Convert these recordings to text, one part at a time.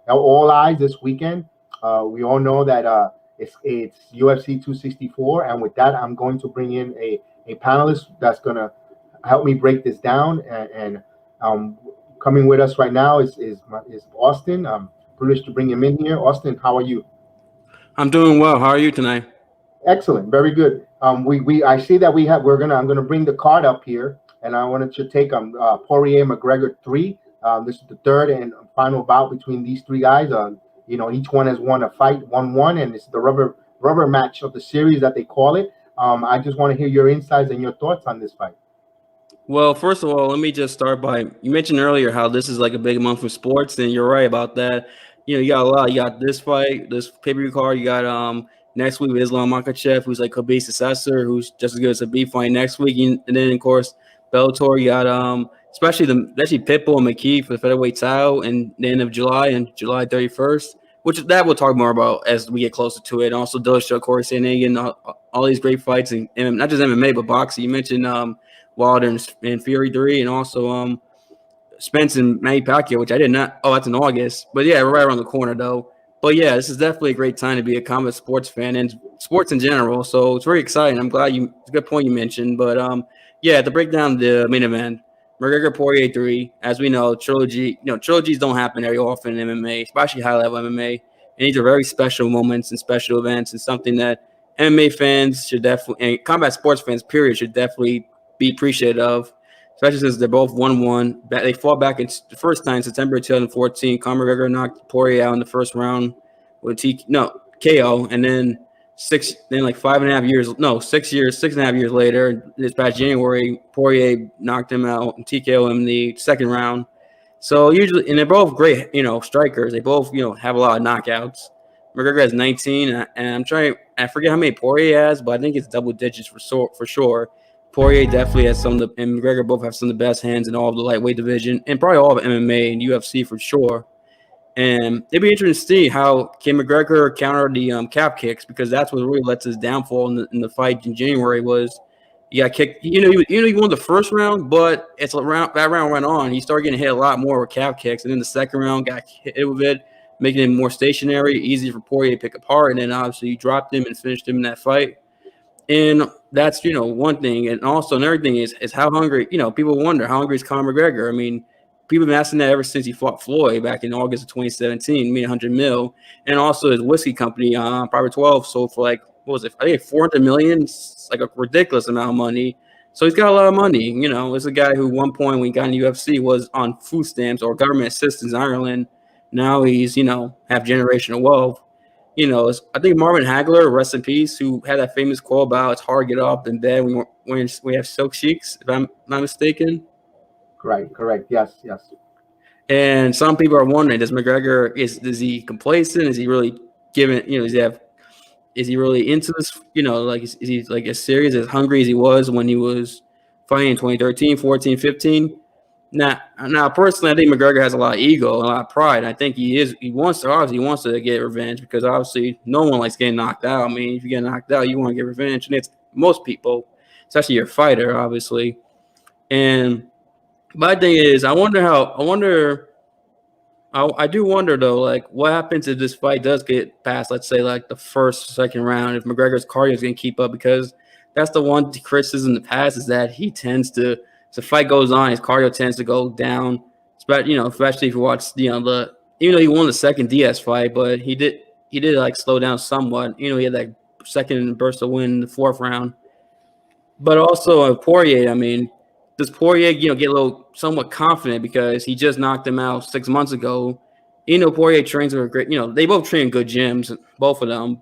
Now, all eyes this weekend. We all know that it's UFC 264, and with that, I'm going to bring in a panelist that's going to help me break this down. And coming with us right now is Austin. I'm privileged to bring him in here. Austin, how are you? I'm doing well. How are you tonight? Excellent, very good. We I see that I'm gonna bring the card up here, and I wanted to take Poirier McGregor 3. This is the third and final bout between these three guys. Each one has won a fight, 1-1, and it's the rubber match of the series that they call it. I just want to hear your insights and your thoughts on this fight. Well, first of all, let me just start by, you mentioned earlier how this is like a big month for sports, and you're right about that. You got a lot. You got this fight, this pay-per-view card. You got next week with Islam Makhachev, who's like Khabib's successor, who's just as good as Khabib fight next week. And then, of course, Bellator, you got especially Pitbull and McKee for the featherweight title in the end of July and July 31st, which that we'll talk more about as we get closer to it. And also Dillashaw, Corey Sandhagen, all these great fights, and not just MMA, but boxing. You mentioned Wilder and Fury 3, and also Spence and Manny Pacquiao, which I did not. Oh, that's in August. But yeah, right around the corner though. But yeah, this is definitely a great time to be a combat sports fan and sports in general. So it's very exciting. I'm glad it's a good point you mentioned. But yeah, to break down the main event, McGregor Poirier 3, as we know, trilogies don't happen very often in MMA, especially high level MMA. And these are very special moments and special events, and something that MMA fans should definitely, and combat sports fans, period, should definitely be appreciative of, especially since they're both 1-1. They fought back in the first time, September 2014. Conor McGregor knocked Poirier out in the first round with KO, and then 6 and a half years later, this past January, Poirier knocked him out and TKO him in the second round. So usually, and they're both great, strikers. They both, have a lot of knockouts. McGregor has 19, and I forget how many Poirier has, but I think it's double digits for sure. Poirier definitely has and McGregor both have some of the best hands in all of the lightweight division, and probably all of MMA and UFC for sure. And it'd be interesting to see how can McGregor counter the calf kicks, because that's what really led to his downfall in the fight in January. Was he got kicked? He won the first round, but that round went on. He started getting hit a lot more with calf kicks, and then the second round got hit with it, making him more stationary, easy for Poirier to pick apart. And then obviously he dropped him and finished him in that fight. And that's, one thing. And also another thing is how hungry, people wonder how hungry is Conor McGregor. I mean, people have been asking that ever since he fought Floyd back in August of 2017, made $100 million. And also his whiskey company, Private 12, sold for like, what was it? I think $400 million. It's like a ridiculous amount of money. So he's got a lot of money. It's a guy who one point when he got in the UFC was on food stamps or government assistance in Ireland. Now he's, have generational wealth. I think Marvin Hagler, rest in peace, who had that famous quote about it's hard to get up in bed when we have silk sheiks, if I'm not mistaken. Correct. Yes. And some people are wondering, is is he complacent? Is he really giving, is he really into this? Is he like as serious, as hungry as he was when he was fighting in 2013, 14, 15? Now, personally, I think McGregor has a lot of ego, a lot of pride. I think he wants to get revenge, because obviously no one likes getting knocked out. I mean, if you get knocked out, you want to get revenge, and it's most people, especially your fighter, obviously. And my thing is, I do wonder though, like what happens if this fight does get past, let's say, like the first, second round, if McGregor's cardio is going to keep up, because that's the one criticism in the past, is that he tends to. As the fight goes on, his cardio tends to go down. Especially if you watch, even though he won the second Diaz fight, but he did like slow down somewhat. He had that second burst of win in the fourth round. But also Poirier, I mean, does Poirier, get a little somewhat confident because he just knocked him out 6 months ago? Poirier trains with great. They both train in good gyms, both of them.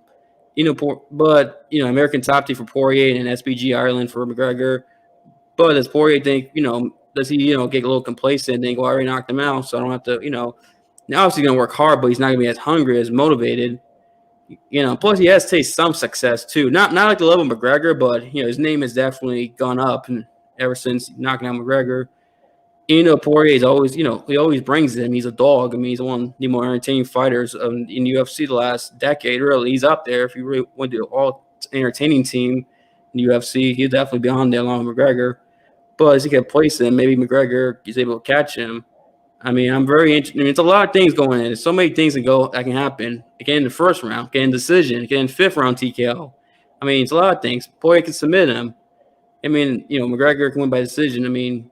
But American Top Team for Poirier and SBG Ireland for McGregor. But does Poirier think, does he, get a little complacent and think, well, I already knocked him out, so I don't have to, now obviously he's going to work hard, but he's not going to be as hungry, as motivated. Plus he has tasted some success too. Not like the level of McGregor, but his name has definitely gone up and ever since knocking out McGregor. Poirier is always, he always brings him. He's a dog. I mean, he's one of the more entertaining fighters in UFC the last decade. Really, he's up there. If you really went to all entertaining team in UFC, he'd definitely be on there along with McGregor. But as he can place him, maybe McGregor is able to catch him. I mean, I'm very interested. I mean, it's a lot of things going in. There's so many things that can happen. Again, in the first round, again, decision, again, fifth round TKO. I mean, it's a lot of things. Poirier can submit him. I mean, McGregor can win by decision. I mean,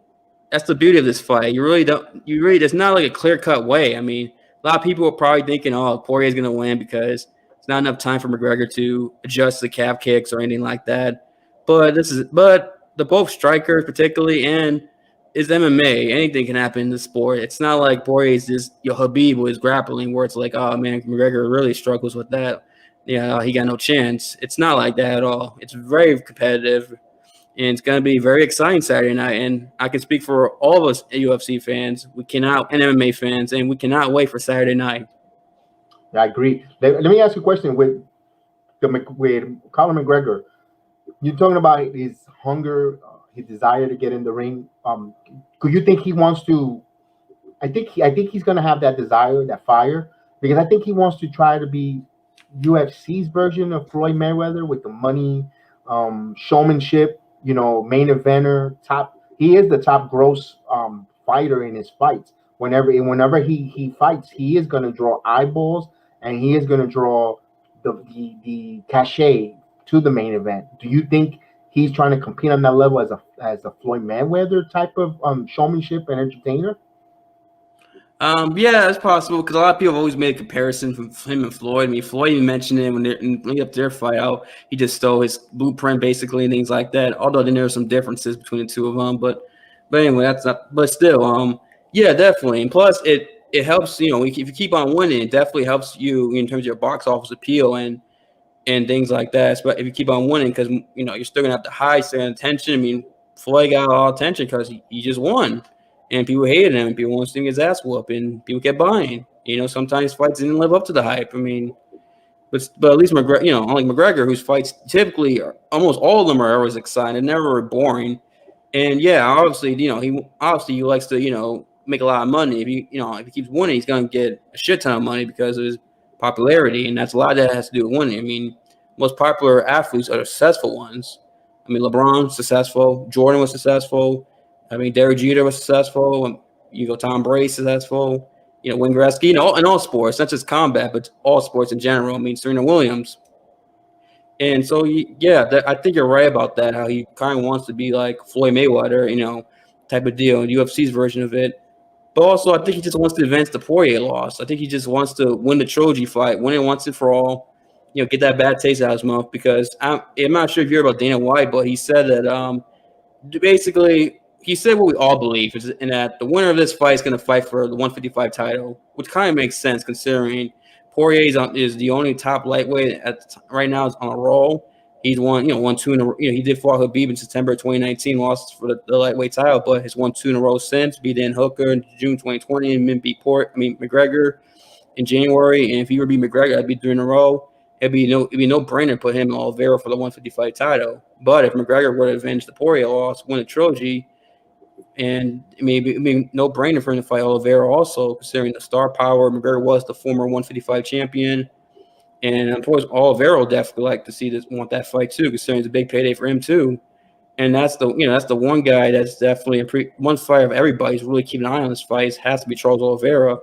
that's the beauty of this fight. There's not like a clear-cut way. I mean, a lot of people are probably thinking, oh, Poirier's going to win because it's not enough time for McGregor to adjust the calf kicks or anything like that. But the both strikers particularly, and it's MMA. Anything can happen in the sport. It's not like Poirier is just Khabib with his grappling where it's like, oh, man, McGregor really struggles with that. Yeah, he got no chance. It's not like that at all. It's very competitive, and it's going to be very exciting Saturday night. And I can speak for all of us UFC fans. And MMA fans, and we cannot wait for Saturday night. I agree. Let me ask you a question with Conor McGregor. You're talking about his hunger, his desire to get in the ring. Could you think he wants to? I think he's going to have that desire, that fire, because I think he wants to try to be UFC's version of Floyd Mayweather with the money, showmanship. Main eventer, top. He is the top gross fighter in his fights. Whenever he fights, he is going to draw eyeballs, and he is going to draw the cachet to the main event. Do you think he's trying to compete on that level as a Floyd Mayweather type of showmanship and entertainer? Yeah, it's possible because a lot of people have always made a comparison from him and Floyd. I mean, Floyd even mentioned it when leading up to their fight out. He just stole his blueprint basically and things like that. Although then there were some differences between the two of them, but anyway, that's not. But still, yeah, definitely. And plus, it helps. If you keep on winning, it definitely helps you in terms of your box office appeal and things like that. But if you keep on winning, because you're still gonna have to high stand attention. I mean, Floyd got all attention because he just won. And people hated him, and people wanted to see his ass whoop, and people kept buying. Sometimes fights didn't live up to the hype. I mean, but at least McGregor, unlike McGregor, whose fights typically almost all of them are always exciting, never boring. And yeah, obviously, he likes to, make a lot of money. If he keeps winning, he's gonna get a shit ton of money because of his popularity, and that's a lot of that has to do with winning. I mean, most popular athletes are the successful ones. I mean, LeBron's successful, Jordan was successful. I mean, Derek Jeter was successful. Tom Brady successful. Wayne Gretzky. In all sports, not just combat, but all sports in general. I mean, Serena Williams. And so, I think you're right about that. How he kind of wants to be like Floyd Mayweather, type of deal, UFC's version of it. But also, I think he just wants to avenge the Poirier loss. I think he just wants to win the trilogy fight, win it once and for all. Get that bad taste out of his mouth. Because I'm not sure if you heard about Dana White, but he said that basically. He said what we all believe is in that the winner of this fight is going to fight for the 155 title, which kind of makes sense considering Poirier is the only top lightweight right now is on a roll. He's won 2 in a row. He did fight Khabib in September 2019, lost for the lightweight title, but has won 2 in a row since. Beat Dan Hooker in June 2020, and then beat McGregor in January. And if he were to beat McGregor, that'd be 3 in a row. It'd be no brainer to put him in Oliveira for the 155 title. But if McGregor were to avenge the Poirier loss, win the trilogy. And maybe no brainer for him to fight Oliveira also, considering the star power. McGregor was the former 155 champion. And of course, Oliveira will definitely want that fight too, considering it's a big payday for him too. And that's the one guy that's definitely one fight of everybody's really keeping an eye on this fight. Has to be Charles Oliveira,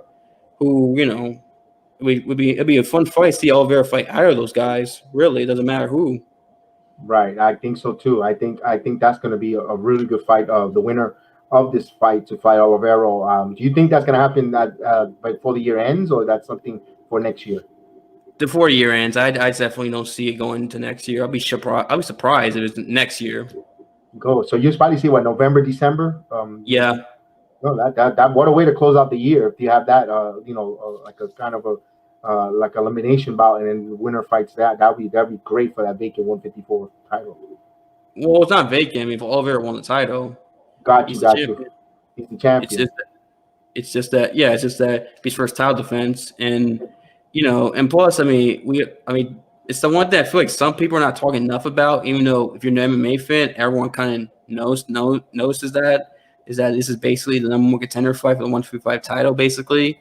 who, it'd be a fun fight to see Oliveira fight either of those guys. Really, it doesn't matter who. Right, I think so too. I think that's going to be a really good fight. The winner of this fight to fight Oliveira. Do you think that's going to happen before the year ends, or that's something for next year? Before the year ends, I definitely don't see it going into next year. I'll be surprised if it's next year. Go. So you probably see November, December. Yeah. No, that what a way to close out the year if you have that. Like a kind of a like elimination bout, and then the winner fights that. That'd be great for that vacant 154 title. Well, it's not vacant. I mean, if Oliveira won the title. Got you. He's the It's champion. just it's just that he's first title defense, and and plus, I mean, it's the one thing I feel like some people are not talking enough about. Even though if you're an MMA fan, everyone kind of notices that is that this is basically the number one contender fight for the 155 title, basically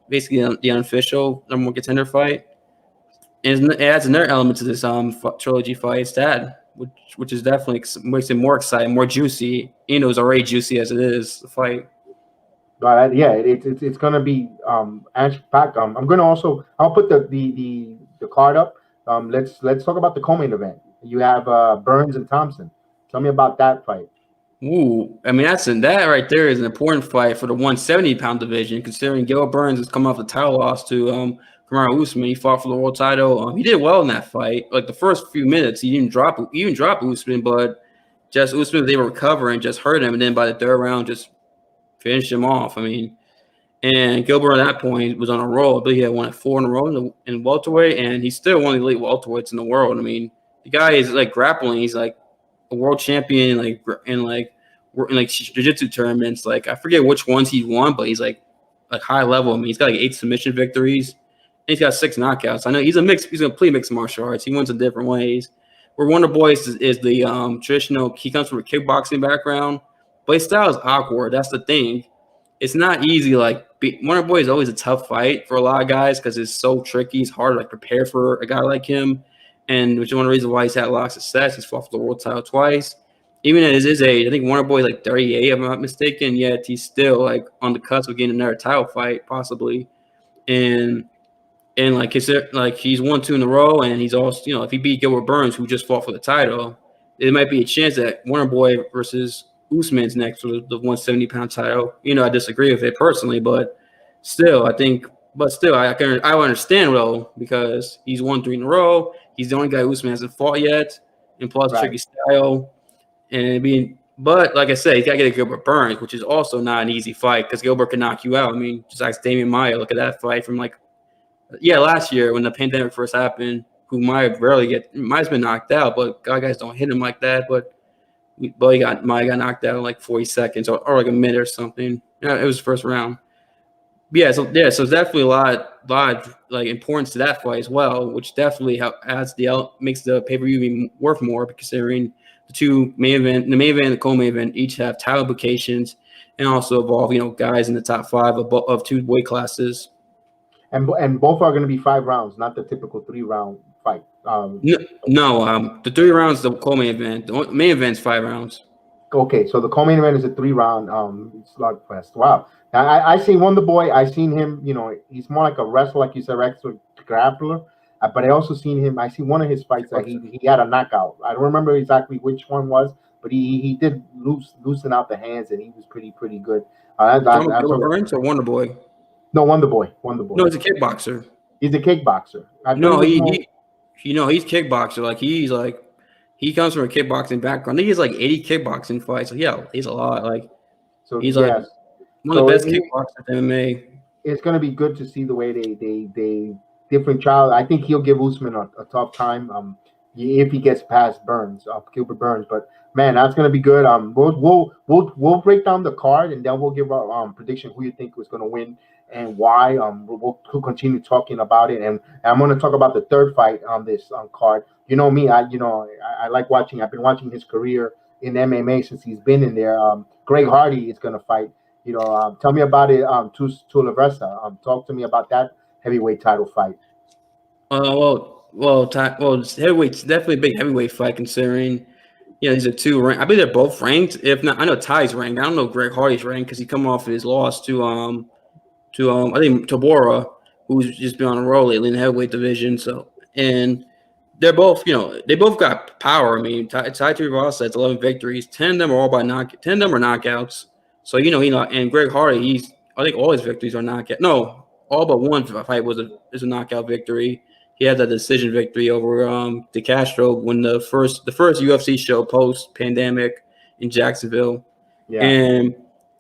the unofficial number one contender fight. And it adds another element to this trilogy fight. It's that, which is definitely makes it more exciting, more juicy. It's already juicy as it is. The fight. But yeah, it's gonna be action packed. I'm gonna also I'll put the card up. Let's talk about the co-main event. You have Burns and Thompson. Tell me about that fight. Ooh, I mean that right there is an important fight for the 170-pound division. Considering Gil Burns has come off the title loss to Kamaru Usman, he fought for the world title. He did well in that fight. Like the first few minutes, he even dropped Usman, but just Usman was able to recover and just hurt him. And then by the third round, just finished him off. I mean, and Gilbert at that point was on a roll. I believe he had won 4 in a row in welterweight, and he's still one of the elite welterweights in the world. I mean, the guy is like grappling. He's like a world champion, in jiu-jitsu tournaments. Like I forget which ones he won, but he's like high level. I mean, he's got like 8 submission victories, and he's got 6 knockouts. I know he's a complete mixed martial arts. He wins in different ways. Where Wonder Boy is the traditional. He comes from a kickboxing background, but his style is awkward. That's the thing. It's not easy. Wonder Boy is always a tough fight for a lot of guys because it's so tricky. It's hard to prepare for a guy like him, and which is one of the reasons why he's had a lot of success. He's fought for the world title twice. Even at his age, I think Wonder Boy is like 38, if I'm not mistaken. Yet he's still like on the cusp of getting another title fight, possibly. And he's won 2 in a row, and he's also if he beat Gilbert Burns, who just fought for the title, there might be a chance that Wonder Boy versus Usman's next for the 170-pound title. I disagree with it personally, but still, I understand though because he's won 3 in a row. He's the only guy Usman hasn't fought yet, and plus Right. tricky style. But like I said, he's got to get a Gilbert Burns, which is also not an easy fight because Gilbert can knock you out. I mean, just like Damian Maia, look at that fight from last year when the pandemic first happened. Who Maia Maia's been knocked out, but guys don't hit him like that. But Maia got knocked out in like 40 seconds or like a minute or something. It was the first round. But so it's definitely a lot of like importance to that fight as well, which definitely makes the pay-per-view even worth more considering the main event and the co-main event each have title implications and also involve guys in the top 5 of 2 weight classes. And both are going to be 5 rounds, not the typical 3-round fight. The 3 rounds the co-main event. The main event's 5 rounds. Okay, so the co-main event is a 3-round slugfest. Wow. I seen Wonder Boy. I seen him. He's more like a wrestler, like you said, wrestler grappler. But I also seen him. I seen one of his fights that he had a knockout. I don't remember exactly which one was, but he did loosen out the hands, and he was pretty good. Burns or Wonder Boy? No, Wonder Boy. No, he's a kickboxer. He's a kickboxer. He's kickboxer. He comes from a kickboxing background. I think he's like 80 kickboxing fights. So yeah, he's a lot. He's one of the best kickboxers in MMA. It's gonna be good to see the way they different child. I think he'll give Usman a tough time. If he gets past Gilbert Burns. But man, that's gonna be good. We'll break down the card and then we'll give our prediction who you think was gonna win and why. We'll continue talking about it, and I'm gonna talk about the third fight on this card. You know me, I like watching. I've been watching his career in MMA since he's been in there. Greg Hardy is gonna fight. Tell me about it. Tuivasa. Talk to me about that heavyweight title fight. Heavyweight's definitely a big heavyweight fight considering, these are 2 ranked. I believe they're both ranked. If not, I know Ty's ranked. I don't know Greg Hardy's ranked because he come off his loss to I think Tabora, who's just been on a roll lately in the heavyweight division. So, and they're both, they both got power. I mean, Tai Tuivasa has 11 victories. 10 of them are all by 10 of them are knockouts. So, and Greg Hardy, I think all his victories are knockout. No, all but one fight is a knockout victory. He had that decision victory over De Castro when the first UFC show post pandemic in Jacksonville. Yeah. And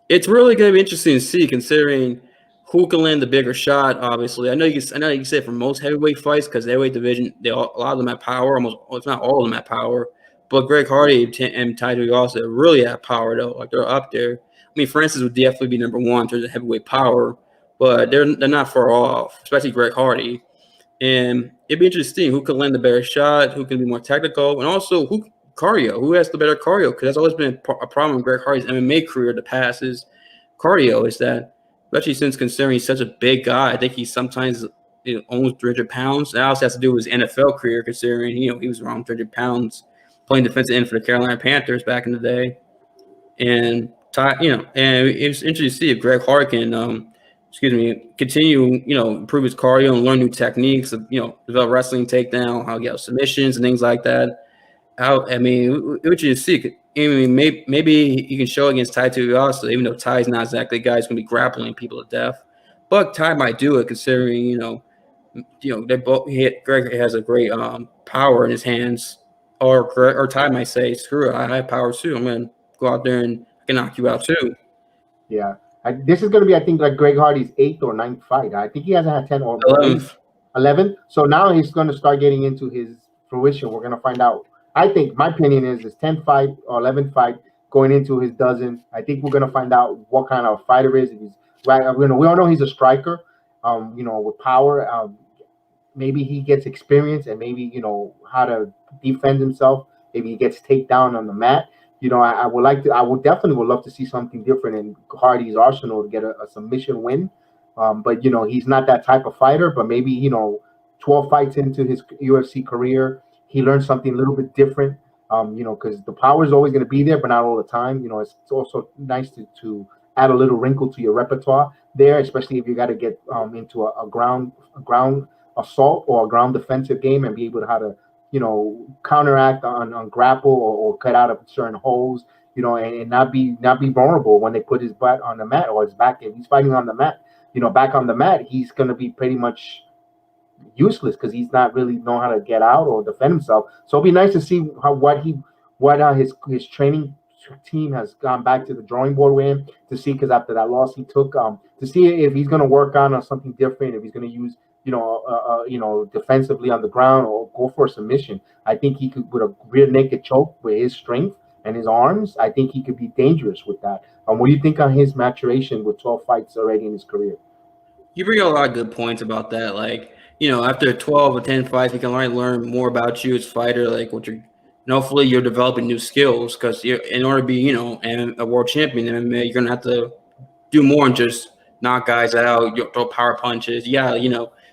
it's really going to be interesting to see considering who can land the bigger shot. Obviously, I know you can say for most heavyweight fights because the heavyweight division, a lot of them have power. Almost, if not all of them have power. But Greg Hardy and Tai Tuivasa really have power though. Like they're up there. mean, Francis would definitely be number one in terms of heavyweight power, but they're not far off, especially Greg Hardy. And it'd be interesting who could land the better shot, who can be more technical, and also who has the better cardio, because that's always been a problem in Greg Hardy's MMA career. The past is cardio is that, especially since considering he's such a big guy. I think he's sometimes almost 300 pounds. That also has to do with his NFL career, considering he was around 300 pounds playing defensive end for the Carolina Panthers back in the day. And and it's interesting to see if Greg Hardy can continue, improve his cardio and learn new techniques of, develop wrestling takedown, how to get out submissions and things like that. What you see, maybe he can show against Tai Tuivasa, even though Ty's not exactly a guy who's going to be grappling people to death. But Ty might do it, considering, they both Greg has a great power in his hands, or Ty might say, screw it, I have power too. I'm going to go out there and I can knock you out too. Yeah. This is going to be, I think, like Greg Hardy's 8th or 9th fight. I think he hasn't had 10 or 11. So now he's going to start getting into his fruition. We're going to find out. I think my opinion is his 10th fight or 11th fight going into his dozen. I think we're going to find out what kind of fighter is. If he's right. We all know he's a striker, with power. Maybe he gets experience and maybe, how to defend himself. Maybe he gets takedown on the mat. I would definitely love to see something different in Hardy's arsenal to get a submission win. But he's not that type of fighter. But maybe 12 fights into his UFC career, he learned something a little bit different. Because the power is always going to be there, but not all the time. It's also nice to add a little wrinkle to your repertoire there, especially if you got to get into a ground assault or a ground defensive game and be able to how to counteract on grapple or cut out of certain holes, and not be vulnerable when they put his butt on the mat or his back. If he's fighting on the mat, back on the mat, he's going to be pretty much useless because he's not really know how to get out or defend himself. So it'll be nice to see his training team has gone back to the drawing board with him to see, because after that loss he took, to see if he's going to work on something different, if he's going to use defensively on the ground or go for a submission. I think he could, with a rear naked choke with his strength and his arms, I think he could be dangerous with that. What do you think on his maturation with 12 fights already in his career? You bring up a lot of good points about that. Like, after 12 or 10 fights, he can learn more about you as a fighter, like what you're, and hopefully you're developing new skills, because in order to be, a world champion in MMA, you're going to have to do more than just knock guys out, throw power punches. Yeah,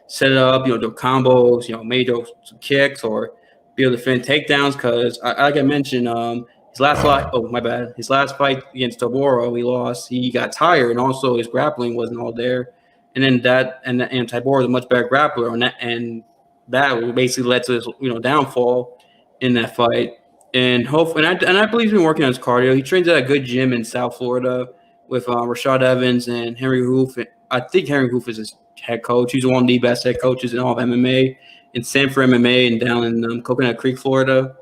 set it up, do combos, maybe throw some kicks or be able to defend takedowns. Because, like I mentioned, his last fight against Tybura, he lost. He got tired, and also his grappling wasn't all there. And then Tybura is a much better grappler, and that basically led to his downfall in that fight. And hopefully, and I believe he's been working on his cardio. He trains at a good gym in South Florida with Rashad Evans and Henry Hoof. I think Henry Hoof is his head coach. He's one of the best head coaches in all of MMA, in Sanford MMA and down in Coconut Creek, Florida.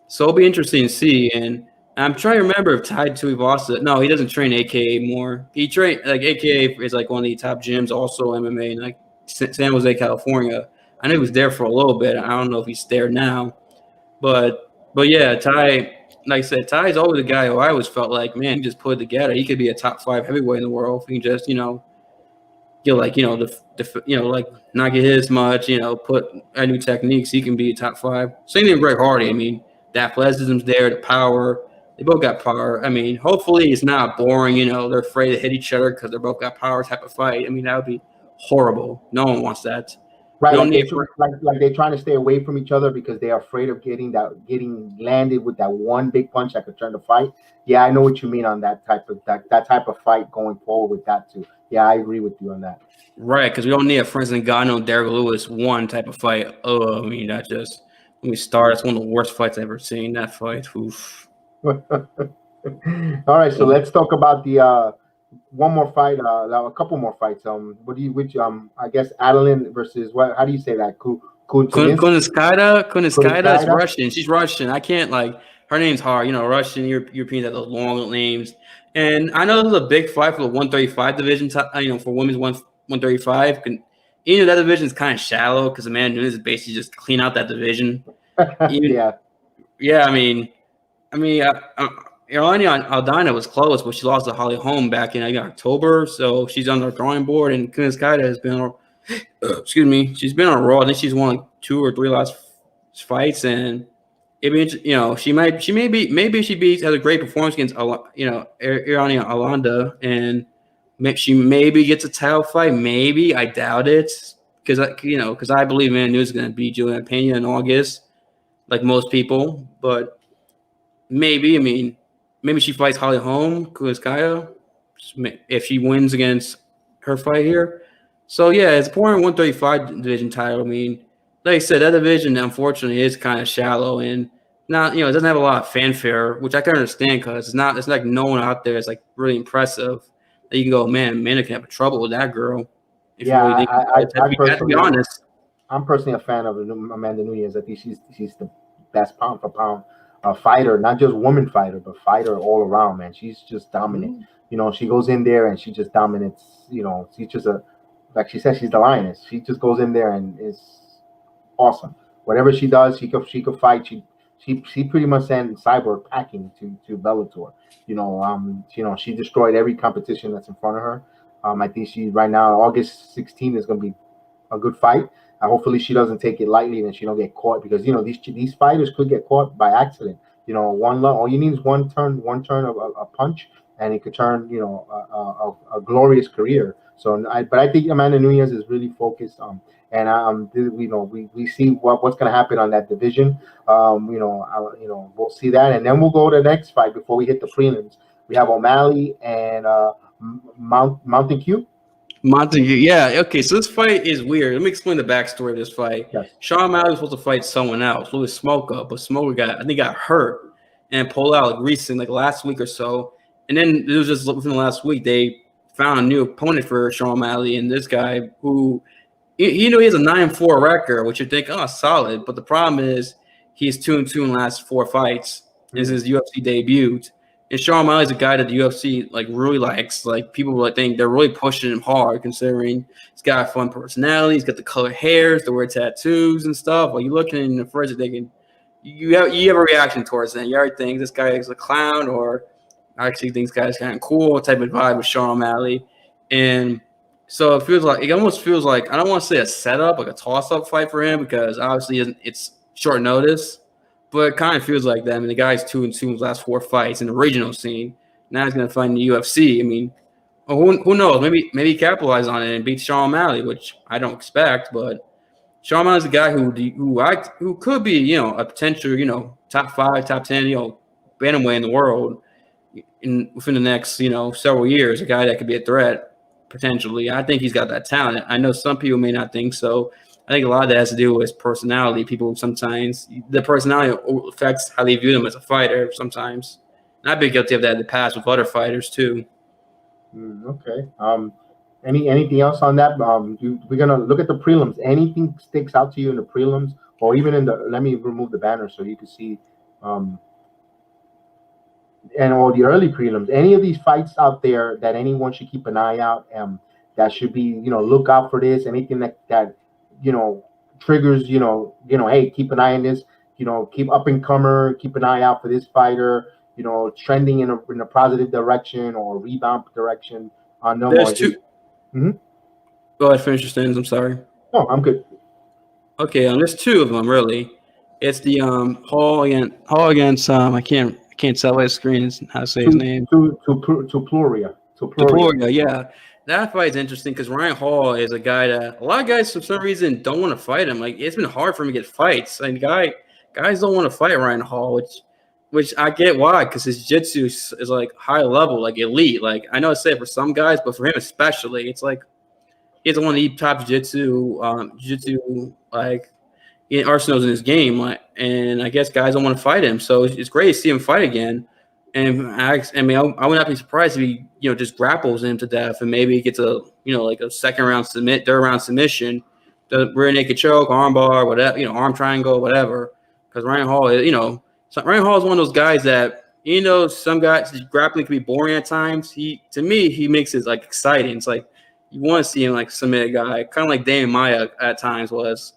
So it'll be interesting to see. And I'm trying to remember if Tai Tuivasa. No, he doesn't train AKA more. He trained AKA is one of the top gyms, also MMA, in San Jose, California. I know he was there for a little bit. I don't know if he's there now, but yeah, Tai. Like I said, Ty's always a guy who I always felt like, man, he just put it together. He could be a top 5 heavyweight in the world if he can just, not get hit as much, put new techniques. He can be a top 5. Same thing with Greg Hardy. The athleticism's there, the power. They both got power. Hopefully it's not boring. They're afraid to hit each other because they both got power type of fight. That would be horrible. No one wants that. Right, like they're trying to stay away from each other because they're afraid of getting landed with that one big punch that could turn the fight. Yeah, I know what you mean on that type of fight going forward with that too. Yeah, I agree with you on that. Right, because we don't need a Francis Ngannou, Derrick Lewis one type of fight. Oh, that just when we start, it's one of the worst fights I've ever seen. That fight, oof. All right, so let's talk about the one more fight, a couple more fights. I guess Adeline versus what? How do you say that? Kunitskaya is Russian. She's Russian. I can't her name's hard. Russian, Europeans have those long names. And I know this is a big fight for the 135 division. For women's 135. That division is kind of shallow because Amanda Nunes is basically just clean out that division. Yeah. Yeah. Irania Aldana was close, but she lost to Holly Holm back in October, so she's on the drawing board. And Kunitskaya has been, excuse me, she's been on a roll. I think she's won like 2 or 3 last fights, and it means maybe she beats has a great performance against Irania Alanda, and she maybe gets a title fight. Maybe I doubt it because I believe Manu is going to beat Juliana Pena in August, like most people, but. Maybe. I mean, maybe she fights Holly Holm, Kunitskaya, if she wins against her fight here. So, yeah, it's important 135 division title. I mean, like I said, that division, unfortunately, is kind of shallow and not, it doesn't have a lot of fanfare, which I can understand because it's like no one out there is like really impressive that you can go, man, Amanda can have trouble with that girl. If you really think to be honest. I'm personally a fan of Amanda Nunes. I think she's the best pound for pound fighter, not just woman fighter, but fighter all around, man. She's just dominant. She goes in there and she just dominates. She's just like she said, she's the lioness. She just goes in there and is awesome. Whatever she does, she could fight. She pretty much sent Cyborg packing to Bellator. She destroyed every competition that's in front of her. I think she right now August 16th is going to be a good fight. Hopefully she doesn't take it lightly and she don't get caught because these fighters could get caught by accident. All you need is one turn of a punch, and it could turn a glorious career. So I think Amanda Nunes is really focused and we see what's going to happen on that division. We'll see that, and then we'll go to the next fight before we hit the prelims. We have O'Malley and Mountain Q. Montague, yeah. Okay, so this fight is weird. Let me explain the backstory of this fight. Yes. Sean O'Malley was supposed to fight someone else, Louis Smolka, but Smolka got hurt and pulled out like last week or so. And then it was just within the last week they found a new opponent for Sean O'Malley, and this guy who he has a 9-4 record, which you think, solid. But the problem is he's 2-2 in the last 4 fights. This is his UFC debut. And Sean O'Malley's a guy that the UFC really likes. Like people think they're really pushing him hard, considering he's got a fun personality. He's got the colored hairs, the weird tattoos and stuff. Like you looking in the first, you have a reaction towards him. You already think this guy is a clown, or I actually think this guy's kind of cool type of vibe with Sean O'Malley. And so it almost feels like I don't want to say a setup, like a toss-up fight for him, because obviously it's short notice. But it kind of feels like that. I mean, the guy's 2-2 in his last 4 fights in the regional scene. Now he's going to fight in the UFC. I mean, who knows? Maybe he capitalize on it and beat Sean O'Malley, which I don't expect. But Sean O'Malley's a guy who could be, a potential, top 5, top 10, bantamweight in the world within the next, several years. A guy that could be a threat potentially. I think he's got that talent. I know some people may not think so. I think a lot of that has to do with his personality. People sometimes the personality affects how they view him as a fighter. Sometimes, and I've been guilty of that in the past with other fighters too. Okay. Anything else on that? We're gonna look at the prelims. Anything sticks out to you in the prelims, or even in the? Let me remove the banner so you can see. And all the early prelims. Any of these fights out there that anyone should keep an eye out. That should be look out for this. Anything that triggers, hey, keep an eye on this, keep up and comer, keep an eye out for this fighter, trending in a positive direction or rebound direction. There's two. Go ahead, finish your sentence. I'm sorry. No, I'm good. Okay, there's 2 of them really. It's the Hall against I can't tell his screen how to say his name. Topuria, yeah. That fight's interesting because Ryan Hall is a guy that a lot of guys for some reason don't want to fight him. Like it's been hard for him to get fights, and guys don't want to fight Ryan Hall, which I get why, because his jiu-jitsu is like high level, like elite. Like I know it's safe for some guys, but for him especially, it's like he doesn't want to eat top jiu-jitsu like arsenals in his game. And I guess guys don't want to fight him, so it's great to see him fight again. And I would not be surprised if he, just grapples him to death and maybe gets a, like a third round submission, the rear naked choke, arm bar, whatever, arm triangle, whatever. Because Ryan Hall is, Ryan Hall is one of those guys that, some guys grappling can be boring at times. To me, he makes it like exciting. It's like you want to see him like submit a guy, kind of like Damian Maia at times was.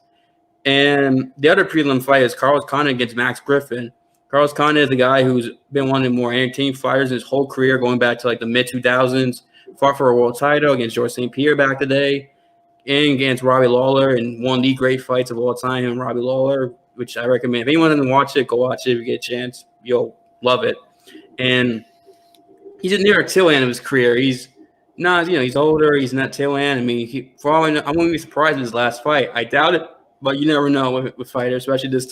And the other prelim fight is Carlos Condit against Max Griffin. Carlos Condit is the guy who's been one of the more entertaining fighters in his whole career, going back to like the mid 2000s. Fought for a world title against George St. Pierre back today, and against Robbie Lawler, and one of the great fights of all time, him and Robbie Lawler, which I recommend. If anyone doesn't watch it, go watch it if you get a chance. You'll love it. And he's near a tail end of his career. He's not, he's older. He's not tail end. I mean, for all I know, I wouldn't be surprised in his last fight. I doubt it, but you never know with fighters, especially this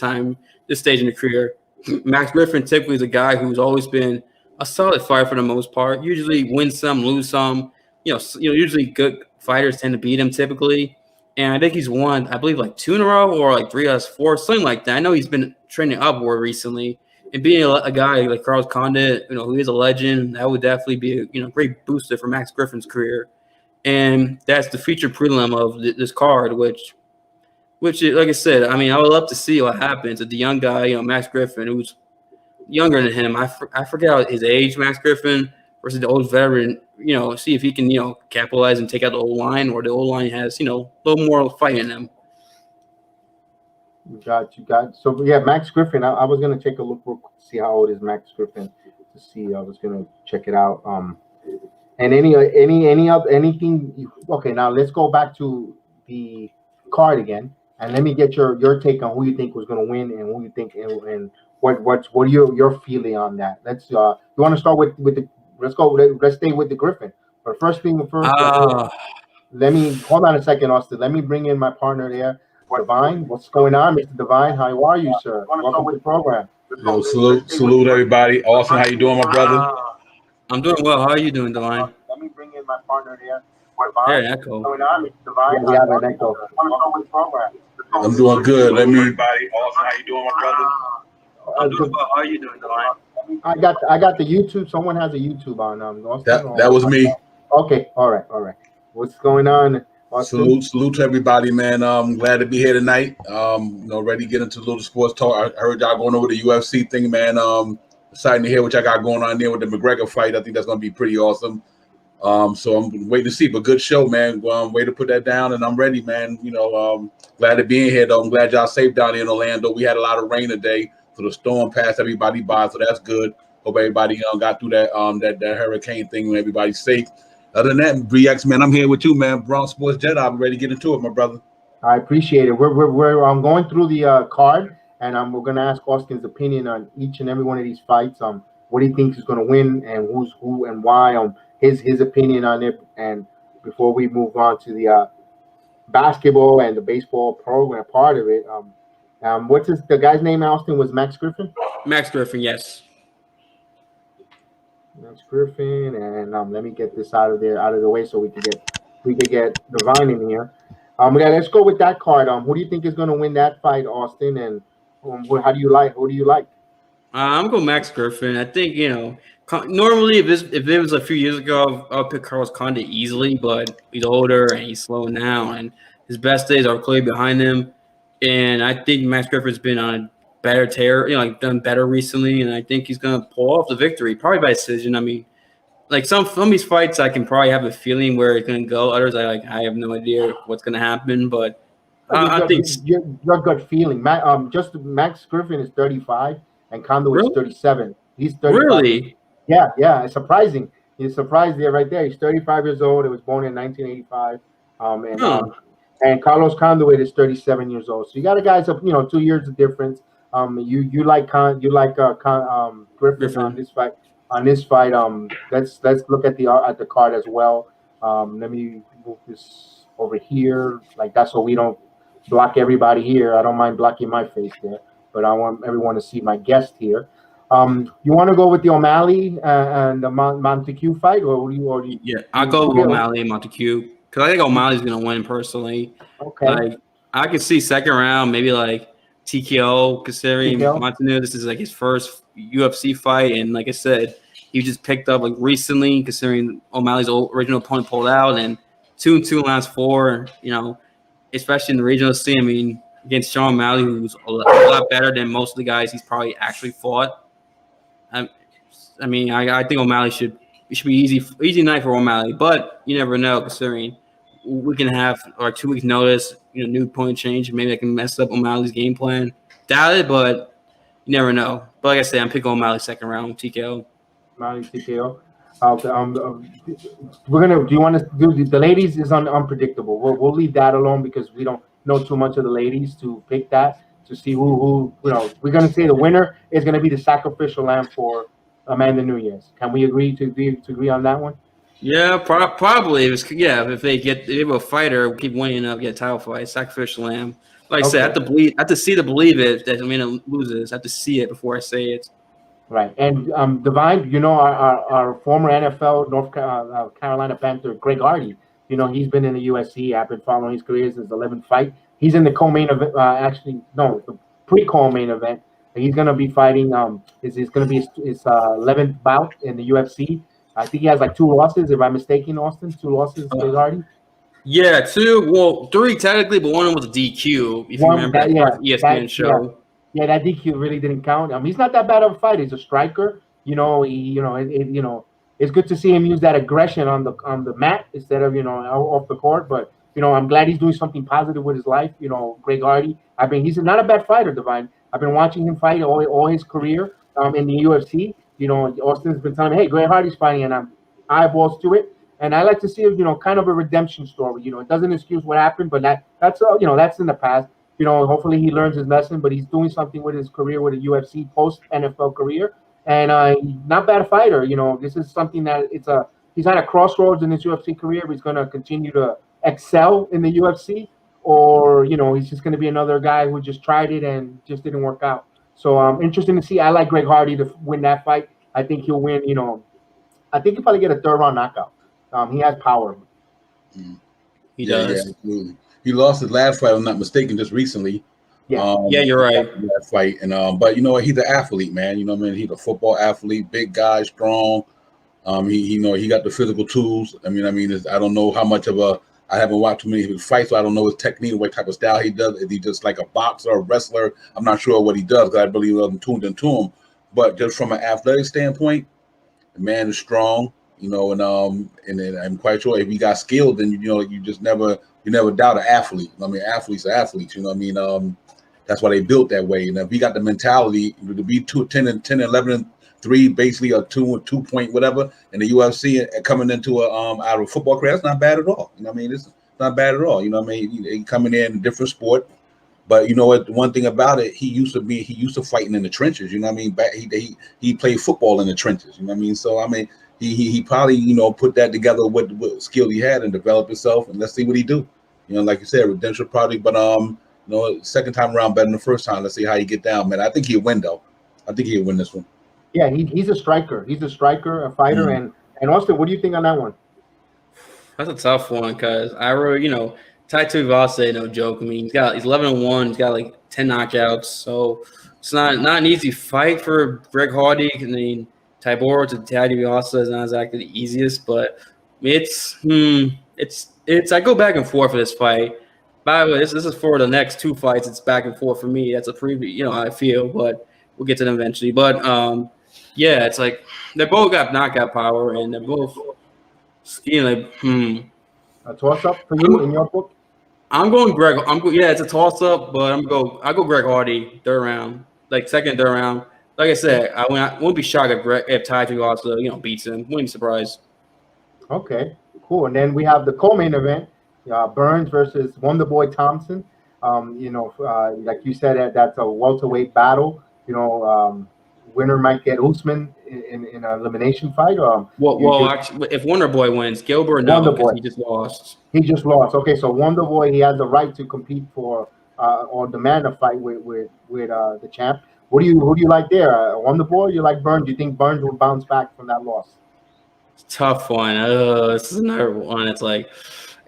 stage in the career. Max Griffin typically is a guy who's always been a solid fighter for the most part. Usually wins some, lose some. Usually good fighters tend to beat him typically. And I think he's won, I believe, like 2 in a row or like 3 out of 4, something like that. I know he's been trending upward recently. And being a guy like Carlos Condit, who is a legend, that would definitely be a great booster for Max Griffin's career. And that's the feature prelim of this card, which, like I said, I mean, I would love to see what happens. The young guy, Max Griffin, who's younger than him. I forget his age, Max Griffin, versus the old veteran. See if he can, capitalize and take out the old line, or the old line has, a little more fight in them. You got. So yeah, Max Griffin. I was gonna take a look to see how old is Max Griffin. To see, I was gonna check it out. And anything. Okay, now let's go back to the card again, and let me get your take on who you think was gonna win and who you think and what are your feeling on that? Let's you want to start with the let's stay with the Griffin. But first thing first, let me hold on a second, Austin. Let me bring in my partner there, Divine. What's going on, Mr. Divine? How are you, sir? Welcome to the program. Yo, salute everybody. Austin, how you doing, my brother? I'm doing well. How are you doing, Divine? Let me bring in my partner there. Yeah, echo. What's going on, Mr. Divine? We have an echo. Welcome to the program. I'm doing good. Everybody. Austin, how you doing, my brother? I'm doing well. How are you doing, Divine? I got the YouTube. Someone has a YouTube on Austin, that was me. Okay, all right. What's going on, Austin? Salute to everybody, man. I'm glad to be here tonight. Ready to get into a little sports talk. I heard y'all going over the UFC thing, man. Excited to hear what y'all got going on there with the McGregor fight. I think that's gonna be pretty awesome. So I'm waiting to see, but good show, man. Way to put that down, and I'm ready, man. Glad to be in here, though. I'm glad y'all safe down here in Orlando. We had a lot of rain today, so the storm passed everybody by, so that's good. Hope everybody got through that that hurricane thing and everybody's safe. Other than that, BX, man, I'm here with you, man. Bronx Sports Jedi. I'm ready to get into it, my brother. I appreciate it. We're going through the card, and we're gonna ask Austin's opinion on each and every one of these fights. What he thinks is gonna win, and who's who and why. His opinion on it. And before we move on to the basketball and the baseball program part of it, what's the guy's name? Austin, was Max Griffin. Max Griffin, yes. Max Griffin, and let me get this out of the way so we can get Divine in here. Let's go with that card. Who do you think is going to win that fight, Austin? And who do you like? I'm going Max Griffin. I think normally if it was a few years ago, I'll pick Carlos Condit easily, but he's older and he's slowing down, and his best days are clearly behind him. And I think Max Griffin's been on a better tear, done better recently, and I think he's gonna pull off the victory, probably by decision. I mean, like some of these fights, I can probably have a feeling where it's gonna go. Others, I have no idea what's gonna happen, but I think your gut feeling. Max Griffin is 35 and Condit is 37. He's 35. Really? Yeah, it's surprising. He's surprised there right there. He's 35 years old. He was born in 1985. And Carlos Condit is 37 years old. So you got a guys of 2 years of difference. You like Griffin on this fight. Let's look at the card as well. Let me move this over here like that so we don't block everybody here. I don't mind blocking my face there, but I want everyone to see my guest here. You want to go with the O'Malley and the Montague fight, or do you? Yeah, I'll go with O'Malley and Montague because I think O'Malley's gonna win personally. Okay. I could see second round, maybe like TKO, considering Montague. This is like his first UFC fight, and like I said, he just picked up like recently, considering O'Malley's original opponent pulled out, and 2-2 last 4. Especially in the regional scene. I mean, against Sean O'Malley, who's a lot better than most of the guys he's probably actually fought. I think O'Malley should be easy night for O'Malley, but you never know, considering we can have 2 weeks notice, new point change, maybe I can mess up O'Malley's game plan. Doubt it, but you never know. But like I said, I'm picking O'Malley second round TKO. Molly TKO. We're gonna. Do you want to do the ladies? Is unpredictable. We'll leave that alone because we don't know too much of the ladies to pick that to see who We're gonna say the winner is gonna be the sacrificial lamb for Amanda Nunes. Can we agree to agree on that one? Yeah, probably. If they have a fighter, keep winning up, get a title fight, sacrificial lamb. Like I said, I have to believe. I have to see to believe it that Amanda loses. I have to see it before I say it. Right. And Divine, our former NFL North Carolina Panther, Greg Hardy, he's been in the UFC. I've been following his career since 11th fight. He's in the co-main event, the pre-co-main event. He's going to be fighting, it's going to be his 11th bout in the UFC. I think he has like 2 losses, if I'm mistaken, Austin. 2 losses, Greg Hardy. Yeah, 2. Well, 3 technically, but one of them was a DQ. If you remember that ESPN show. Yeah. Yeah, that DQ really didn't count. He's not that bad of a fighter. He's a striker. It's good to see him use that aggression on the mat instead of off the court. But I'm glad he's doing something positive with his life. Greg Hardy. He's not a bad fighter, Divine. I've been watching him fight all his career in the UFC. Austin's been telling me, hey, Greg Hardy's fighting, and I'm eyeballs to it. And I like to see kind of a redemption story. It doesn't excuse what happened, but that's in the past. Hopefully he learns his lesson, but he's doing something with his career with a UFC post NFL career, and not bad fighter. This is something that he's at a crossroads in his UFC career. He's going to continue to excel in the UFC, or he's just going to be another guy who just tried it and just didn't work out. So interesting to see. I like Greg Hardy to win that fight. I think he'll win. I think he'll probably get a 3rd round knockout. He has power. He does. Yeah, absolutely. He lost his last fight, if I'm not mistaken, just recently. Yeah, you're right. That fight, and but he's an athlete, man. He's a football athlete, big guy, strong. He got the physical tools. I don't know how much of I haven't watched too many of his fights, so I don't know his technique, what type of style he does. Is he just like a boxer or a wrestler? I'm not sure what he does because I really wasn't tuned into him. But just from an athletic standpoint, the man is strong. And I'm quite sure if he got skilled, then you just never doubt an athlete. Athletes are athletes. That's why they built that way. And if he got the mentality to be 10 and 11 and 3, basically a 2 point whatever in the UFC and coming into out of a football career, that's not bad at all. It's not bad at all. He coming in a different sport. But what? One thing about it, he used to fighting in the trenches. He played football in the trenches. So he probably put that together with what skill he had and developed himself. And let's see what he do. Like you said, redemption probably. But second time around better than the first time. Let's see how he get down, man. I think he'll win though. I think he'll win this one. Yeah, he's a striker. He's a striker, a fighter. Mm-hmm. And Austin, what do you think on that one? That's a tough one because I really, Tai Tuivasa, no joke. He's 11-1. He's got like 10 knockouts. So it's not an easy fight for Greg Hardy. Tybura to Tai Tuivasa is not exactly the easiest, but it's I go back and forth for this fight. By the way, this is for the next 2 fights. It's back and forth for me. That's a preview, how I feel, but we'll get to them eventually. But it's like they both got knockout power and they're both A toss up for you in your book? I'm going Greg. It's a toss up, but I go Greg Hardy 3rd round, like 2nd, 3rd round. Like I said, I won't be shocked if Tai Tuivasa, beats him. Wouldn't be surprised. Okay, cool. And then we have the co-main event, Burns versus Wonderboy Thompson. Like you said, that's a welterweight battle. Winner might get Usman in an elimination fight. Actually, if Wonderboy wins, Gilbert because he just lost. He just lost. Okay, so Wonderboy, he has the right to compete for or demand a fight with the champ. Who do you like there? Wonderboy? You like Burns? Do you think Burns will bounce back from that loss? Tough one. This is another one. It's like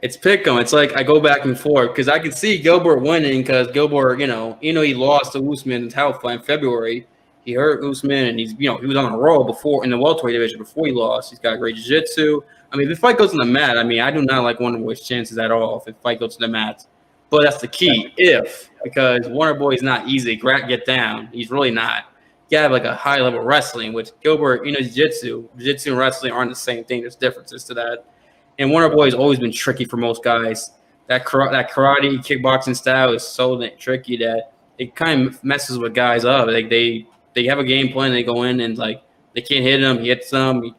it's pick 'em. It's like I go back and forth because I can see Gilbert winning because Gilbert, he lost to Usman in the title fight in February. He hurt Usman and he was on a roll before in the welterweight division before he lost. He's got great jiu-jitsu. If the fight goes to the mat, I do not like Wonderboy's chances at all if the fight goes to the mat. But that's the key, because Wonderboy is not easy. Get down. He's really not. You have like a high level wrestling, which Gilbert, jiu-jitsu and wrestling aren't the same thing. There's differences to that. And Wonderboy has always been tricky for most guys. That karate kickboxing style is so tricky that it kind of messes with guys up. Like they they have a game plan. They go in and like they can't hit him. He hits them.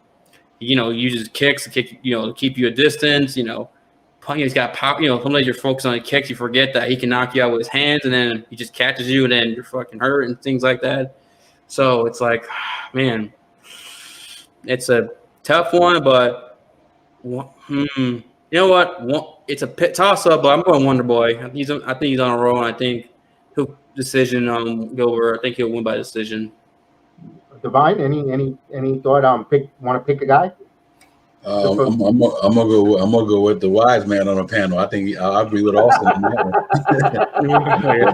He uses kicks to kick, to keep you a distance. He's got power. Sometimes you're focused on the kicks, you forget that he can knock you out with his hands, and then he just catches you, and then you're fucking hurt and things like that. So it's like, man, it's a tough one, but you know what? It's a toss up, but I'm going Wonder Boy. I think he's on a roll, and I think he'll decision Gilbert. I think he'll win by decision. Divine, any thought? Want to pick a guy? I'm gonna go with the wise man on the panel. I think I agree with Austin on that one.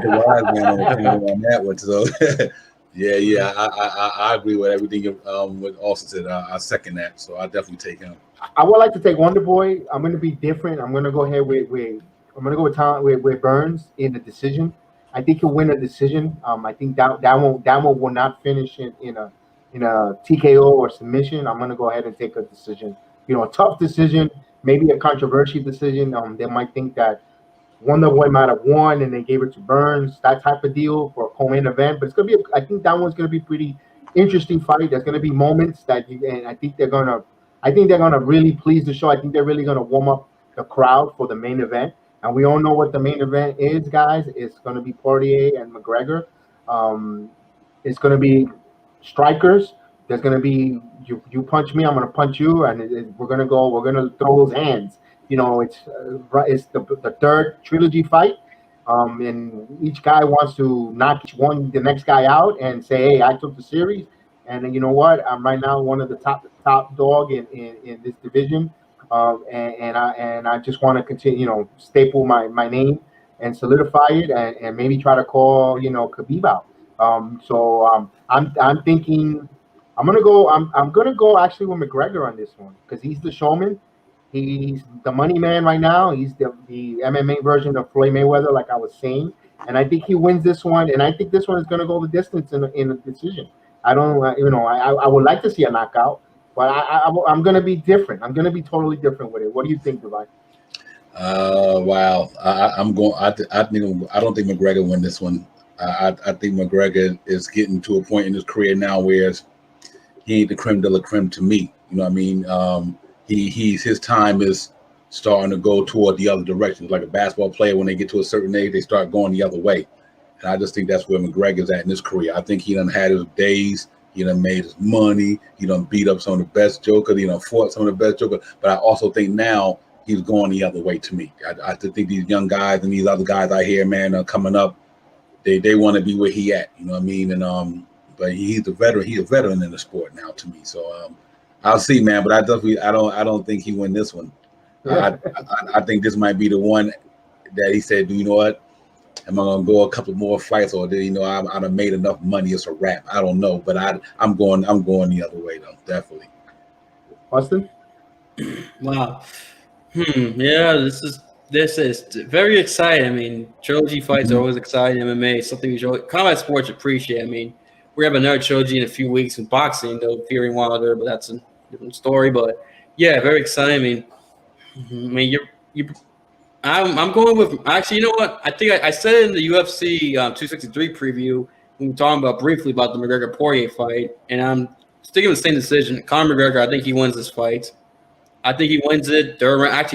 The wise man on the panel on that one. So yeah, I agree with everything what Austin said. I second that. So I definitely take him. I would like to take Wonder Boy. I'm going to be different. I'm going to go ahead with Burns in the decision. I think he'll win a decision. I think that one will not finish in a TKO or submission. I'm going to go ahead and take a decision. A tough decision, maybe a controversial decision. They might think that Wonder Boy might have won and they gave it to Burns, that type of deal for a co-main event. But it's going to be, I think that one's going to be pretty interesting fight. There's going to be moments and I think they're going to really please the show. I think they're really going to warm up the crowd for the main event. And we all know what the main event is, guys. It's going to be Poirier and McGregor. It's going to be strikers. There's going to be you punch me, I'm going to punch you, and we're going to throw those hands. It's the third trilogy fight, and each guy wants to knock the next guy out and say, hey, I took the series, and you know what? I'm right now one of the top dog in this division, and I just want to continue, staple my name and solidify it, and maybe try to call Khabib out. I'm thinking. I'm gonna go actually with McGregor on this one because he's the showman. He's the money man right now. He's the MMA version of Floyd Mayweather, like I was saying. And I think he wins this one. And I think this one is gonna go the distance in a decision. I don't, I would like to see a knockout, but I'm gonna be different. I'm gonna be totally different with it. What do you think, Divine? Wow. I don't think McGregor win this one. I think McGregor is getting to a point in his career now where he ain't the creme de la creme to me. You know what I mean? His time is starting to go toward the other direction. Like a basketball player, when they get to a certain age, they start going the other way. And I just think that's where McGregor's at in his career. I think he done had his days. He done made his money. He done beat up some of the best jokers. He done fought some of the best jokers. But I also think now he's going the other way to me. I think these young guys and these other guys I hear, man, are coming up. They want to be where he at. You know what I mean? And but he's a veteran. He's a veteran in the sport now to me. So I'll see, man. But I don't think he win this one. I think this might be the one that he said, you know what? Am I gonna go a couple more fights, or did I'd have made enough money? It's a wrap. I don't know, but I'm going the other way though, definitely. Austin? Wow. Yeah, this is very exciting. I mean, trilogy fights are always exciting. MMA, something we combat sports appreciate. I mean, we have another trilogy in a few weeks in boxing, though, Fury and Wilder, but that's a different story. But yeah, very exciting. I mean, I'm going with actually. You know what? I think I said it in the UFC 263 preview. We were talking briefly about the McGregor Poirier fight, and I'm sticking with the same decision. Conor McGregor, I think he wins this fight. I think he wins it third round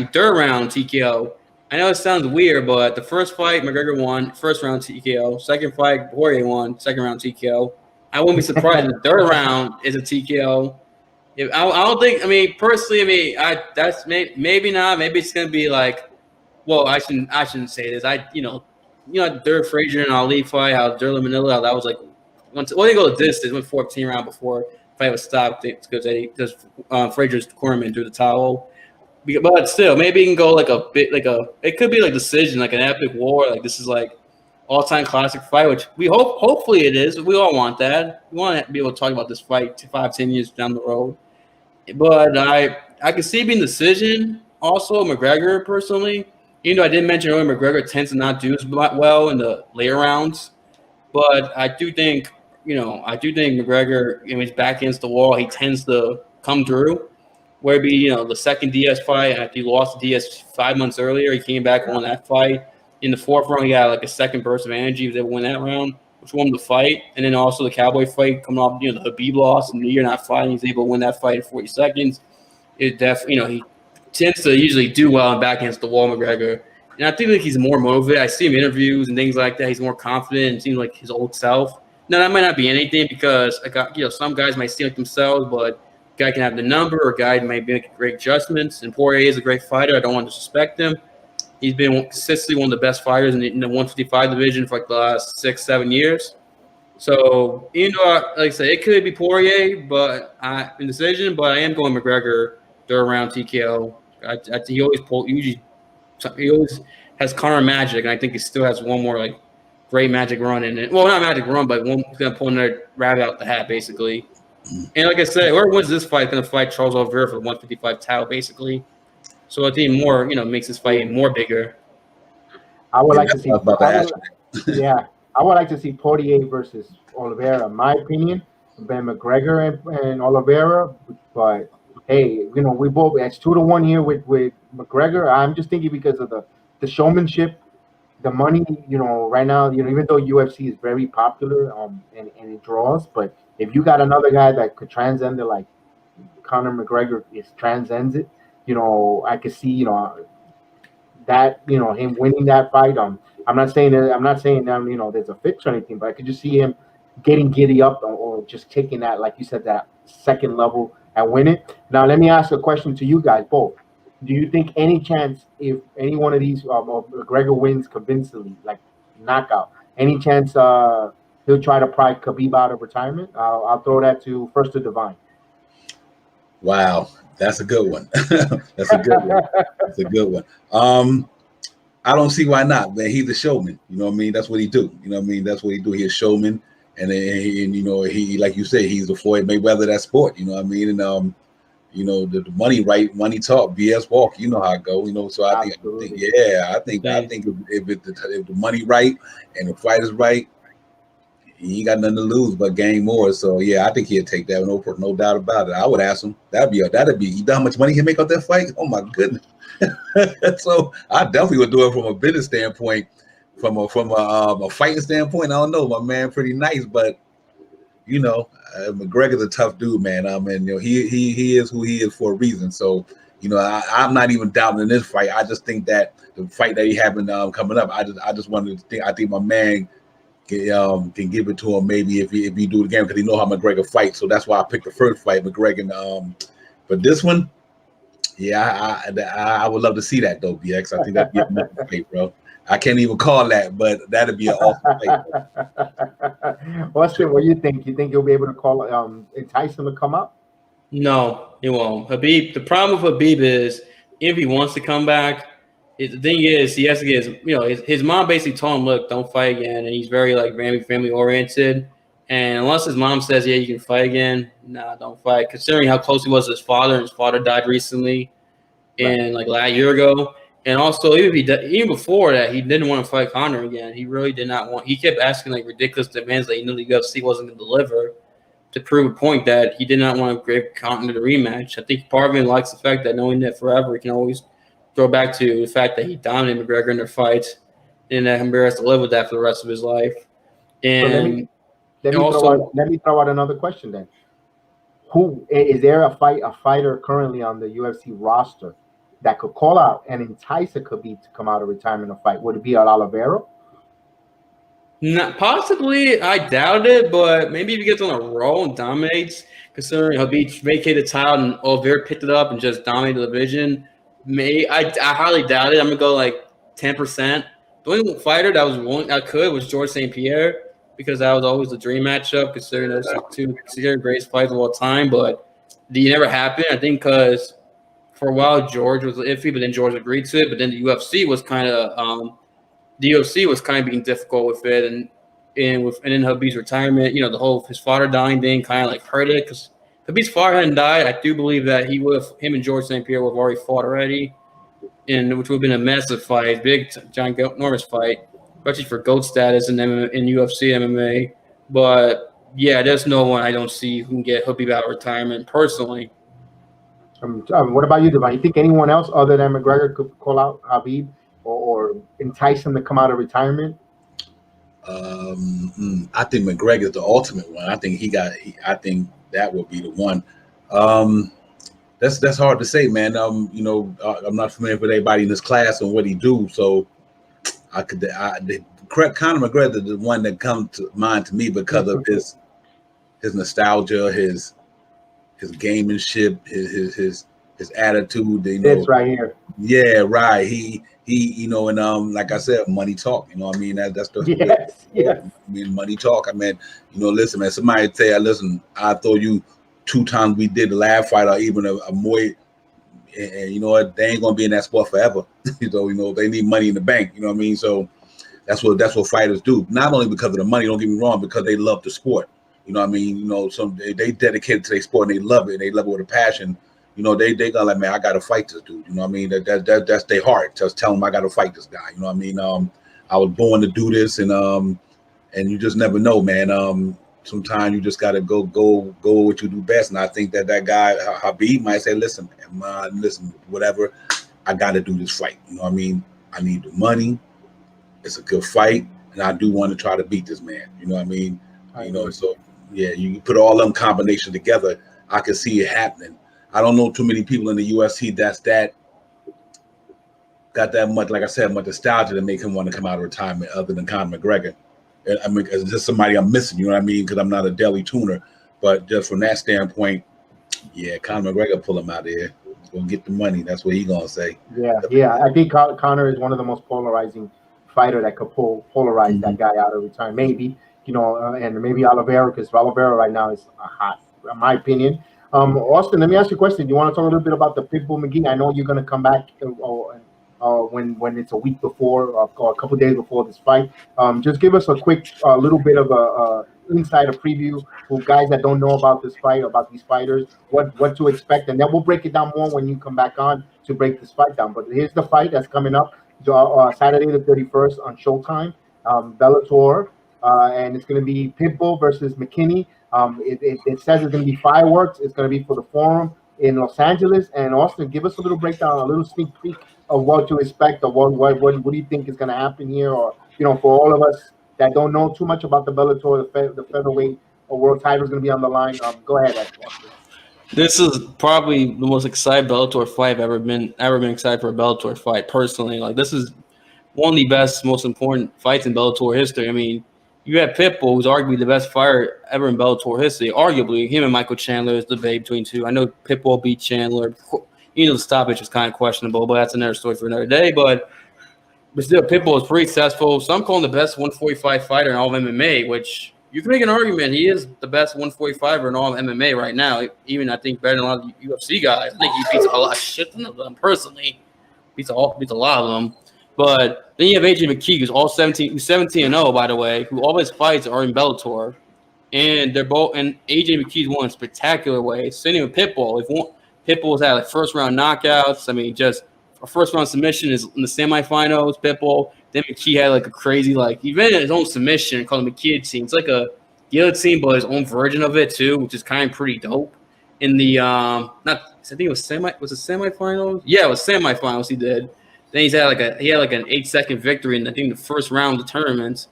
TKO. I know it sounds weird, but the first fight McGregor won, first round TKO. Second fight Poirier won, second round TKO. I wouldn't be surprised if the third round is a TKO. I don't think. I mean, personally, that's maybe not. Maybe it's gonna be like. Well, I shouldn't say this. Derek Frazier and Ali fight. How Derlin Manila. That was like they go the distance. Went 14 round before the fight was stopped because Frazier's cornerman threw the towel. But still, maybe it can go it could be like decision, like an epic war. Like this is like all-time classic fight, which we hopefully it is. We all want that. We want to be able to talk about this fight 5-10 years down the road. But I could see it being decision. Also, McGregor personally, I didn't mention earlier, McGregor tends to not do as well in the later rounds. But I do think McGregor, he's back against the wall. He tends to come through. Where it'd be, the second Diaz fight, after he lost to Diaz 5 months earlier, he came back and won that fight. In the fourth round, he got like a second burst of energy. He was able to win that round. which won the fight, and then also the Cowboy fight coming off, the Habib loss and the year not fighting, he's able to win that fight in 40 seconds. It definitely, he tends to usually do well and back against the wall, McGregor. And I think like he's more motivated. I see him in interviews and things like that. He's more confident and seems like his old self. Now that might not be anything because some guys might seem like themselves, but a guy can have the number, or a guy might make great adjustments. And Poirier is a great fighter. I don't want to disrespect him. He's been consistently one of the best fighters in the 155 division for like the last 6-7 years. So even though, like I said, it could be Poirier, but in decision. But I am going McGregor third round TKO. He always has Conor magic, and I think he still has one more like great magic run in it. Well, not magic run, but he's gonna pull another rabbit out the hat, basically. And like I said, whoever wins this fight is gonna fight Charles Oliveira for the 155 title, basically. So I think more, makes this fight more bigger. I would like to see. I would like to see Poirier versus Oliveira. In my opinion, Ben McGregor and Oliveira, but hey, we both, it's 2-1 here with McGregor. I'm just thinking because of the showmanship, the money, right now, even though UFC is very popular, and it draws, but if you got another guy that could transcend it, like Conor McGregor transcends it, I could see, that, him winning that fight. I'm not saying that, there's a fix or anything, but I could just see him getting giddy up or just taking that, like you said, that second level and win it. Now, let me ask a question to you guys both. Do you think any chance if any one of these McGregor wins convincingly, like knockout, any chance he'll try to pry Khabib out of retirement? I'll throw that first to Divine. Wow, that's a good one. That's a good one. That's a good one. I don't see why not, man. He's a showman. You know what I mean? That's what he do. You know what I mean? That's what he do. He's a showman. And he, like you say, he's the Floyd Mayweather of that sport. You know what I mean? And the money talk, BS walk. You know how it go. So I think if the money right and the fight is right, he ain't got nothing to lose but gain more. So yeah, I think he'd take that. No doubt about it. I would ask him. That'd be. You know how much money he'd make off that fight? Oh my goodness. So I definitely would do it from a business standpoint. From a fighting standpoint, I don't know, my man, pretty nice, but McGregor's a tough dude, man. He is who he is for a reason. So I'm not even doubting in this fight. I just think that the fight that he having coming up, I just wanted to think. I think my man can give it to him maybe if he do it again because he know how McGregor fights. So that's why I picked the first fight, McGregor. But this one, yeah, I would love to see that though, BX. I think that'd be a fight, bro. I can't even call that, but that'd be an awesome fight. Austin, what do you think? You think he'll be able to entice him to come up? No, he won't. Habib. The problem with Habib is if he wants to come back, the thing is he has to get his mom basically told him, look, don't fight again, and he's very like family oriented. And unless his mom says, yeah, you can fight again, nah, don't fight. Considering how close he was to his father, and his father died recently, and like last year ago. And also, even before that, he didn't want to fight Conor again. He really did not want. He kept asking like ridiculous demands that he knew the UFC wasn't going to deliver to prove a point that he did not want to give Conor the rematch. I think part of him likes the fact that knowing that forever, he can always go back to the fact that he dominated McGregor in their fights, and that Humber has to live with that for the rest of his life. And so let me throw out another question then. Who is there a fighter currently on the UFC roster that could call out and entice a Khabib to come out of retirement and fight? Would it be Oliveira? Not possibly. I doubt it, but maybe if he gets on a roll and dominates, considering Habib vacated the title and Oliveira picked it up and just dominated the division. I highly doubt it. I'm gonna go like 10%. The only fighter that was willing was George St. Pierre, because that was always the dream matchup, considering those two greatest fights of all time. But it never happened. I think because for a while George was iffy, but then George agreed to it. But then the UFC was kind of being difficult with it, and then Habib's retirement, the whole his father dying thing kind of like hurt it, because Habib's father hadn't died. I do believe that him and George St. Pierre would have already fought already, and which would have been a massive fight, big, giant, enormous fight, especially for GOAT status in UFC MMA. But yeah, there's no one I don't see who can get Habib out of retirement personally. What about you, Divine? You think anyone else other than McGregor could call out Habib or entice him to come out of retirement? I think McGregor's the ultimate one. I think I think that would be the one. Um, that's hard to say, man. I'm not familiar with everybody in this class and what he do, so Conor McGregor is the one that comes to mind to me because of his nostalgia, his gamemanship, his attitude. This right here. Yeah, right. He and like I said, money talk. You know what I mean? That's the Yes. I mean, money talk. I mean, listen, man. Somebody say, listen, I throw you 2 times we did the lab fight, or even a Muay, and you know what? They ain't gonna be in that sport forever. They need money in the bank. You know what I mean? So that's what fighters do. Not only because of the money, don't get me wrong, because they love the sport. You know what I mean? Some they dedicated to their sport and they love it. They love it with a passion. They gonna like, man, I gotta fight this dude. You know what I mean? That's their heart. Just tell them I gotta fight this guy. You know what I mean? I was born to do this, and you just never know, man. Sometimes you just gotta go what you do best. And I think that guy Habib might say, listen, man, listen, whatever, I gotta do this fight. You know what I mean? I need the money. It's a good fight, and I do want to try to beat this man. You know what I mean? So yeah, you put all them combinations together, I can see it happening. I don't know too many people in the UFC that got that much, like I said, much nostalgia to make him want to come out of retirement, other than Conor McGregor. And I mean, it's just somebody I'm missing. You know what I mean? Because I'm not a deli tuner, but just from that standpoint, yeah, Conor McGregor pull him out of here. He's gonna get the money. That's what he's gonna say. Yeah. I think Conor is one of the most polarizing fighter that could polarize that guy out of retirement. Maybe, and maybe Oliveira, because Oliveira right now is a hot, in my opinion. Austin, let me ask you a question. Do you want to talk a little bit about the Pitbull McGee? I know you're going to come back when it's a week before or a couple days before this fight. Just give us a quick little bit of a insider preview for guys that don't know about this fight, about these fighters, what to expect, and then we'll break it down more when you come back on to break this fight down. But here's the fight that's coming up Saturday the 31st on Showtime, Bellator, and it's going to be Pitbull versus McKinney. It says it's going to be fireworks. It's going to be for the Forum in Los Angeles. And Austin, give us a little breakdown, a little sneak peek of what to expect, of what do you think is going to happen here, or for all of us that don't know too much about the Bellator, the featherweight or world title is going to be on the line. Go ahead, Austin. This is probably the most excited Bellator fight I've ever been excited for a Bellator fight personally. Like, this is one of the best, most important fights in Bellator history. I mean, you have Pitbull, who's arguably the best fighter ever in Bellator history. Arguably, him and Michael Chandler is the debate between two. I know Pitbull beat Chandler. The stoppage was kind of questionable, but that's another story for another day. But still, Pitbull is pretty successful. Some call him the best 145 fighter in all of MMA, which you can make an argument. He is the best 145er in all of MMA right now. Even, I think, better than a lot of UFC guys. I think he beats a lot of shit of them personally. Beats a lot of them. But then you have AJ McKee, who's 17-0, by the way, who all his fights are in Bellator. And they're both, and AJ McKee's won in spectacular ways. Same with Pitbull. Pitbull's had like first round knockouts. I mean, just a first round submission is in the semifinals, Pitbull. Then McKee had like a crazy, like, he invented his own submission called the McKee team. It's like a guillotine, but his own version of it too, which is kind of pretty dope. In the I think it was semifinals? Yeah, it was semifinals he did. Then he had like an 8-second victory in, I think, the first round of the tournament.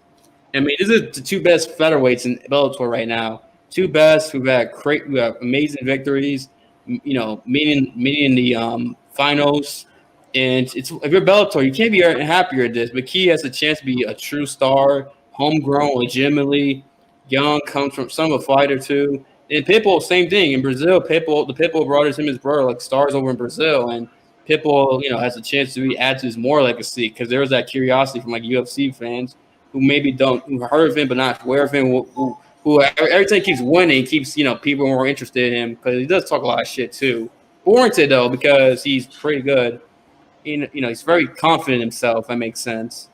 I mean, these are the two best featherweights in Bellator right now. Two best who have amazing victories, meeting in the finals. And if you're Bellator, you can't be happier at this. McKee has a chance to be a true star, homegrown, legitimately young, comes from some of a fighter too. And Pitbull, same thing in Brazil. The Pitbull brothers, him and his brother, like stars over in Brazil, and Pitbull, has a chance to add to his more legacy, because there was that curiosity from like UFC fans who maybe who heard of him but not aware of him, who every time he keeps winning, keeps people more interested in him, because he does talk a lot of shit too. Warranted though, because he's pretty good. He's very confident in himself. That makes sense.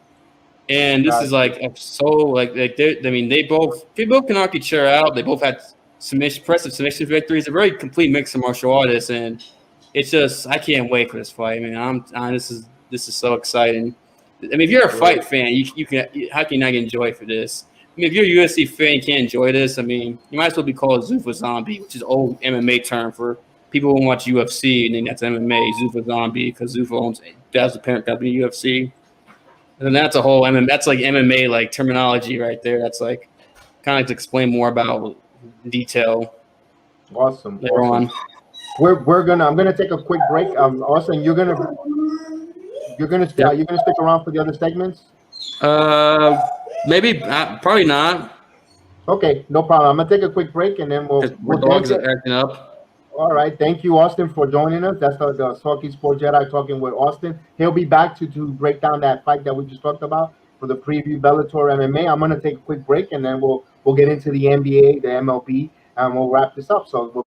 And this is like they both can knock each other out. They both had impressive submission victories. A very complete mix of martial artists, and it's just, I can't wait for this fight. I mean, this is so exciting. I mean, if you're a fight fan, you can, how can you not enjoy for this? I mean, if you're a UFC fan, you can't enjoy this. I mean, you might as well be called Zuffa Zombie, which is an old MMA term for people who watch UFC and then that's MMA, Zuffa Zombie, because Zuffa owns, that's the parent company UFC. And that's a whole, that's like MMA like terminology right there. That's like kind of to explain more about detail Awesome. later on. I'm gonna take a quick break. Austin, you're gonna stick around for the other segments. Maybe probably not. Okay, no problem. I'm gonna take a quick break and then we'll Dogs thank are acting up. All right, thank you, Austin, for joining us. That's the Salty Sport Jedi talking with Austin. He'll be back to break down that fight that we just talked about for the preview Bellator MMA. I'm gonna take a quick break and then we'll get into the NBA, the MLB, and we'll wrap this up. So we'll